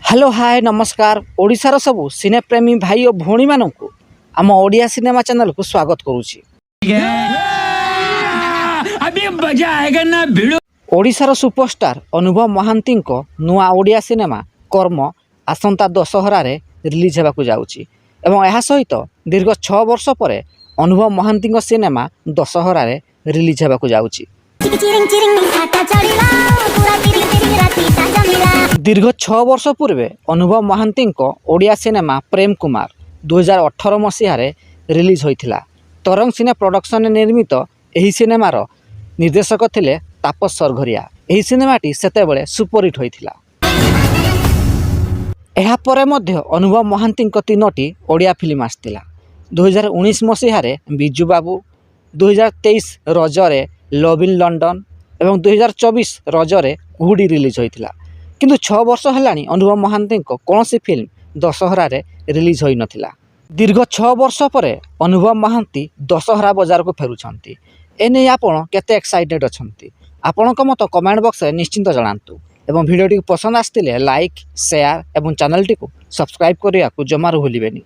Hello hi नमस्कार ओडिशार सबु सिनेप्रेमी भाई और भौणी मानू आम ओडिया सिनेमा चैनल को स्वागत करुछि। अभी मजा आएगा ना भिड़ो। ओडिशार सुपरस्टार अनुभव महांती नुआ ओडिया सिनेमा कर्म आसंता दशहरा रिलीज होगा जाउछि एवं यह सहित दीर्घ 6 वर्ष पर अनुभव महांती सिनेमा दशहरा रिलीज होगा जाउछि। दीर्घ 6 वर्ष पूर्वे अनुभव महांती ओडिया सिनेमा प्रेम कुमार 2018 मसीह रिलीज होइथिला। तरंग सिने प्रोडक्शन निर्मित एही सिनेमार निर्देशक थिले तापस सरघरिया। एही सिनेमाटी सेतेबेले सुपरहिट होइथिला। एहा परे मध्य अनुभव महांती 3टी ओडिया फिल्म आस्तिला। 2019 मसीह बिजू बाबू, 2023 रजरे लव इन लंडन एवं 2024 रजरे कुहुडी रिलीज होइथिला। किंतु 6 वर्ष हेलानी अनुभव महांती कौन सी फिल्म दशहरा रिलीज होई नथिला। दीर्घ 6 वर्ष पर अनुभव महांती दशहरा बाजार को फेरुछंती। एने आपण केते एक्साइटेड अछंती आपणक मत कमेंट बॉक्स में निश्चिंत जणांतु एवं वीडियो टी पसंद आस्तिले लाइक शेयर एवं चैनल टी को सब्सक्राइब करिया को जमारू भूलिबेनी।